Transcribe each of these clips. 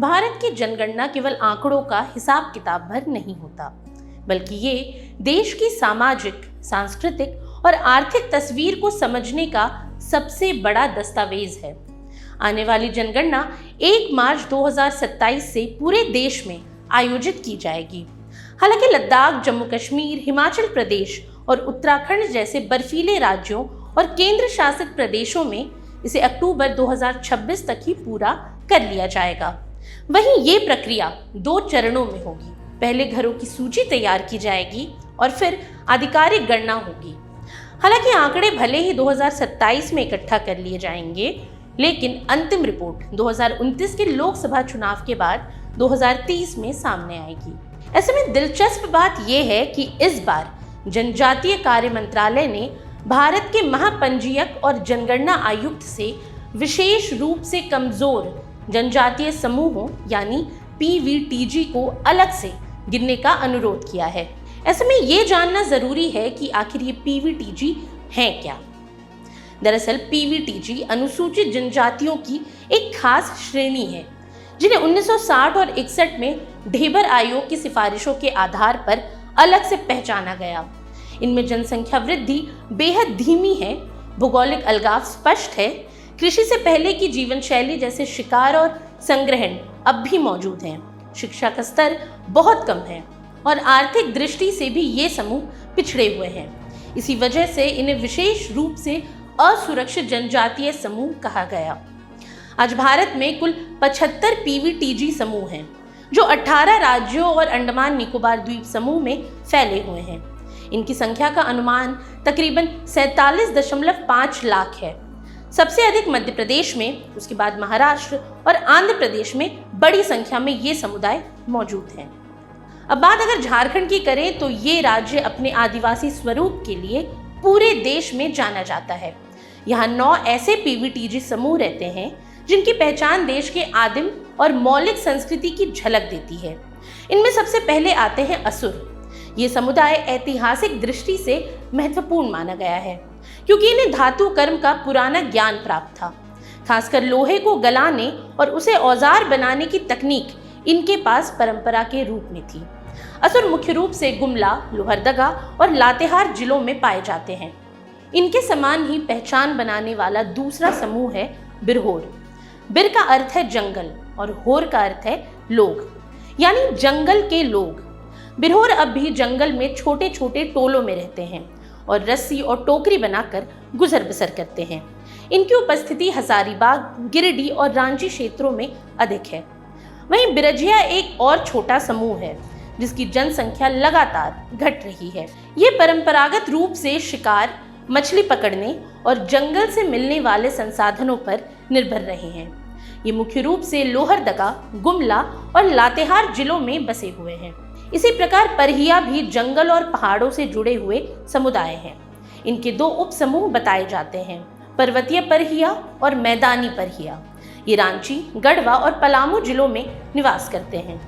भारत की जनगणना केवल आंकड़ों का हिसाब किताब भर नहीं होता, बल्कि ये देश की सामाजिक, सांस्कृतिक और आर्थिक तस्वीर को समझने का सबसे बड़ा दस्तावेज है। आने वाली जनगणना 1 मार्च 2027 से पूरे देश में आयोजित की जाएगी। हालांकि लद्दाख, जम्मू कश्मीर, हिमाचल प्रदेश और उत्तराखंड जैसे बर्फीले राज्यों और केंद्र शासित प्रदेशों में इसे अक्टूबर 2026 तक ही पूरा कर लिया जाएगा। वहीं ये प्रक्रिया 2 चरणों में होगी। पहले घरों की सूची तैयार की जाएगी और फिर आधिकारिक गणना होगी। हालांकि आंकड़े भले ही 2027 में इकट्ठा कर लिए जाएंगे, लेकिन अंतिम रिपोर्ट 2029 के लोकसभा चुनाव के बाद 2030 में सामने आएगी। ऐसे में दिलचस्प बात यह है कि इस बार जनजातीय कार्य मंत्रालय ने भारत के महापंजीयक और जनगणना आयुक्त से विशेष रूप से कमजोर जनजातीय समूहों यानी पीवीटीजी को अलग से गिनने का अनुरोध किया है। ऐसे में ये जानना जरूरी है कि आखिर ये पीवीटीजी हैं क्या। दरअसल पीवीटीजी अनुसूचित जनजातियों की एक खास श्रेणी है, जिन्हें 1960 और 61 में ढेबर आयोग की सिफारिशों के आधार पर अलग से पहचाना गया। इनमें जनसंख्या वृद्धि बेहद धीमी है, भौगोलिक अलगाव स्पष्ट है, कृषि से पहले की जीवन शैली जैसे शिकार और संग्रहण अब भी मौजूद हैं, शिक्षा का स्तर बहुत कम है और आर्थिक दृष्टि से भी ये समूह पिछड़े हुए हैं। इसी वजह से इन्हें विशेष रूप से असुरक्षित जनजातीय समूह कहा गया। आज भारत में कुल 75 पीवीटीजी समूह हैं, जो 18 राज्यों और अंडमान निकोबार द्वीप समूह में फैले हुए हैं। इनकी संख्या का अनुमान तकरीबन 47.5 लाख है। सबसे अधिक मध्य प्रदेश में, उसके बाद महाराष्ट्र और आंध्र प्रदेश में बड़ी संख्या में ये समुदाय मौजूद हैं। अब बात अगर झारखंड की करें तो ये राज्य अपने आदिवासी स्वरूप के लिए पूरे देश में जाना जाता है। यहाँ 9 ऐसे पीवीटीजी समूह रहते हैं जिनकी पहचान देश के आदिम और मौलिक संस्कृति की झलक देती है। इनमें सबसे पहले आते हैं असुर। ये समुदाय ऐतिहासिक दृष्टि से महत्वपूर्ण माना गया है, क्योंकि इन्हें धातु कर्म का पुराना ज्ञान प्राप्त था। खासकर लोहे को गलाने और उसे औजार बनाने की तकनीक इनके पास परंपरा के रूप में थी। असुर मुख्य रूप से गुमला, लोहरदगा और लातेहार जिलों में पाए जाते हैं। इनके समान ही पहचान बनाने वाला दूसरा समूह है बिरहोर। बिर का अर्थ है जंगल और होर का अर्थ है लोग, यानी जंगल के लोग। बिरहोर अब भी जंगल में छोटे छोटे टोलों में रहते हैं और रस्सी और टोकरी बनाकर गुजर बसर करते हैं। इनकी उपस्थिति हजारीबाग, गिरिडीह और रांची क्षेत्रों में अधिक है। वहीं बिरजिया एक और छोटा समूह है जिसकी जनसंख्या लगातार घट रही है। ये परंपरागत रूप से शिकार, मछली पकड़ने और जंगल से मिलने वाले संसाधनों पर निर्भर रहे हैं। ये मुख्य रूप से लोहरदगा, गुमला और लातेहार जिलों में बसे हुए हैं। इसी प्रकार परहिया भी जंगल और पहाड़ों से जुड़े हुए समुदाय हैं। इनके 2 उप समूह बताए जाते हैं, पर्वतीय परहिया और मैदानी परहिया। ये रांची, गढ़वा और पलामू जिलों में निवास करते हैं।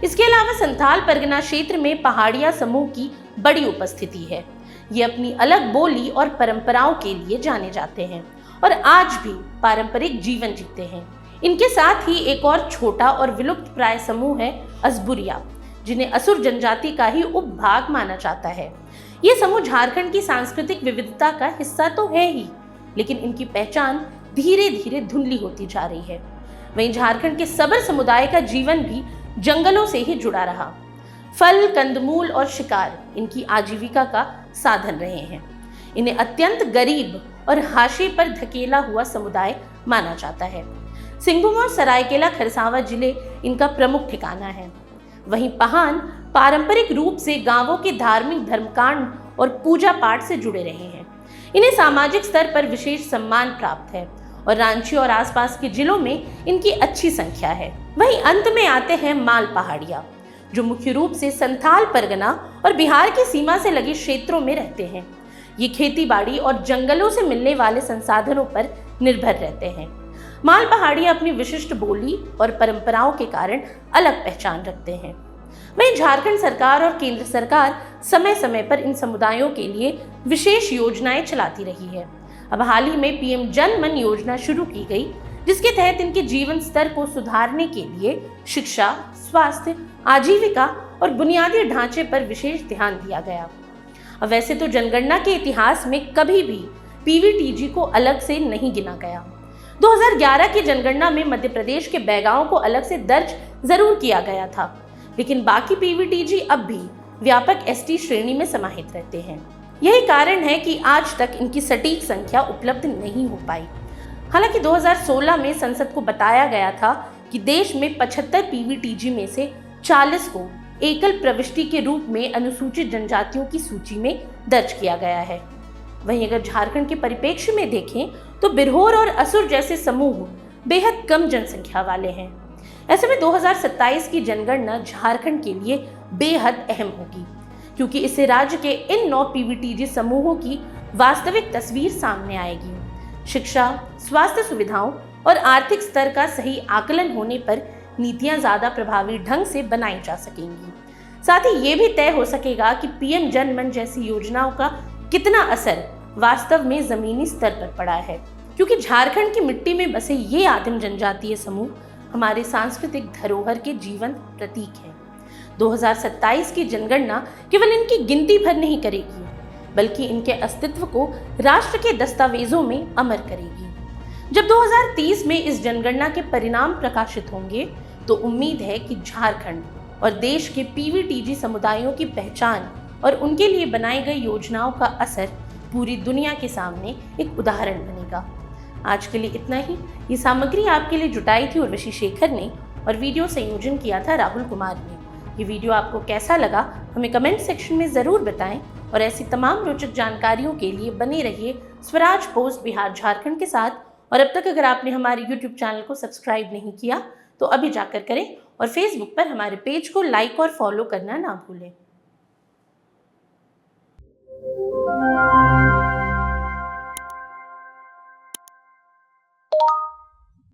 इसके अलावा संथाल परगना क्षेत्र में पहाड़िया समूह की बड़ी उपस्थिति है। ये अपनी अलग बोली और परंपराओं के लिए जाने जाते हैं और आज भी पारंपरिक जीवन जीते हैं। इनके साथ ही एक और छोटा और विलुप्त प्राय समूह है असबुरिया, जिन्हें असुर जनजाति का ही उपभाग माना जाता है। ये समूह झारखंड की सांस्कृतिक विविधता का हिस्सा तो है ही, लेकिन इनकी पहचान धीरे धीरे धुंधली होती जा रही है। वहीं झारखंड के सबर समुदाय का जीवन भी जंगलों से ही जुड़ा रहा। फल, कंदमूल और शिकार इनकी आजीविका का साधन रहे हैं। इन्हें अत्यंत गरीब और हाशिए पर धकेला हुआ समुदाय माना जाता है। सिंहभूम और सरायकेला खरसावां जिले इनका प्रमुख ठिकाना है। वहीं पहान पारंपरिक रूप से गांवों के धार्मिक धर्मकांड और पूजा पाठ से जुड़े रहे हैं। इन्हें सामाजिक स्तर पर विशेष सम्मान प्राप्त है और रांची और आसपास के जिलों में इनकी अच्छी संख्या है। वहीं अंत में आते हैं माल पहाड़िया, जो मुख्य रूप से संथाल परगना और बिहार की सीमा से लगे क्षेत्रों में रहते हैं। ये खेती बाड़ी और जंगलों से मिलने वाले संसाधनों पर निर्भर रहते हैं। माल पहाड़िया अपनी विशिष्ट बोली और परंपराओं के कारण अलग पहचान रखते हैं। वहीं झारखंड सरकार और केंद्र सरकार समय समय पर इन समुदायों के लिए विशेष योजनाएं चलाती रही है। अब हाल ही में पीएम जन मन योजना शुरू की गई, जिसके तहत इनके जीवन स्तर को सुधारने के लिए शिक्षा, स्वास्थ्य, आजीविका और बुनियादी ढांचे पर विशेष ध्यान दिया गया। अब वैसे तो जनगणना के इतिहास में कभी भी पीवीटीजी को अलग से नहीं गिना गया। 2011 की जनगणना में मध्य प्रदेश के बैगाओं को अलग से दर्ज जरूर किया गया था, लेकिन बाकी पीवीटीजी अब भी व्यापक एसटी श्रेणी में समाहित रहते हैं। यही कारण है कि आज तक इनकी सटीक संख्या उपलब्ध नहीं हो पाई। हालांकि 2016 में संसद को बताया गया था कि देश में 75 पीवीटीजी में से 40 को एकल प्रविष्टि के रूप में अनुसूचित जनजातियों की सूची में दर्ज किया गया है। वहीं अगर झारखंड के परिप्रेक्ष्य में देखें तो बिरहोर और असुर जैसे समूह बेहद कम जनसंख्या वाले हैं। ऐसे में 2027 की जनगणना झारखंड के लिए बेहद अहम होगी, क्योंकि इससे राज्य के इन 9 पीवीटीजी समूहों की वास्तविक तस्वीर सामने आएगी। शिक्षा, स्वास्थ्य सुविधाओं और आर्थिक स्तर का सही आकलन होने पर नीतियां ज्यादा प्रभावी ढंग से बनाई जा सकेंगी। साथ ही ये भी तय हो सकेगा कि पीएम जन मन जैसी योजनाओं का कितना असर वास्तव में जमीनी स्तर पर पड़ा है, क्योंकि झारखंड की मिट्टी में बसे ये आदिम जनजातीय समूह हमारे सांस्कृतिक धरोहर के जीवंत प्रतीक हैं। 2027 की जनगणना केवल इनकी गिनती भर नहीं करेगी, बल्कि इनके अस्तित्व को राष्ट्र के दस्तावेजों में अमर करेगी। जब 2030 में इस जनगणना के परिणाम प्रकाशित होंगे तो उम्मीद है कि झारखंड और देश के पीवीटीजी समुदायों की पहचान और उनके लिए बनाई गई योजनाओं का असर पूरी दुनिया के सामने एक उदाहरण बनेगा। आज के लिए इतना ही। ये सामग्री आपके लिए जुटाई थी उर्वशी शेखर ने और वीडियो संयोजन किया था राहुल कुमार ने। ये वीडियो आपको कैसा लगा हमें कमेंट सेक्शन में ज़रूर बताएं और ऐसी तमाम रोचक जानकारियों के लिए बने रहिए स्वराज पोस्ट बिहार झारखंड के साथ। और अब तक अगर आपने हमारे YouTube चैनल को सब्सक्राइब नहीं किया तो अभी जाकर करें और फेसबुक पर हमारे पेज को लाइक और फॉलो करना ना भूलें।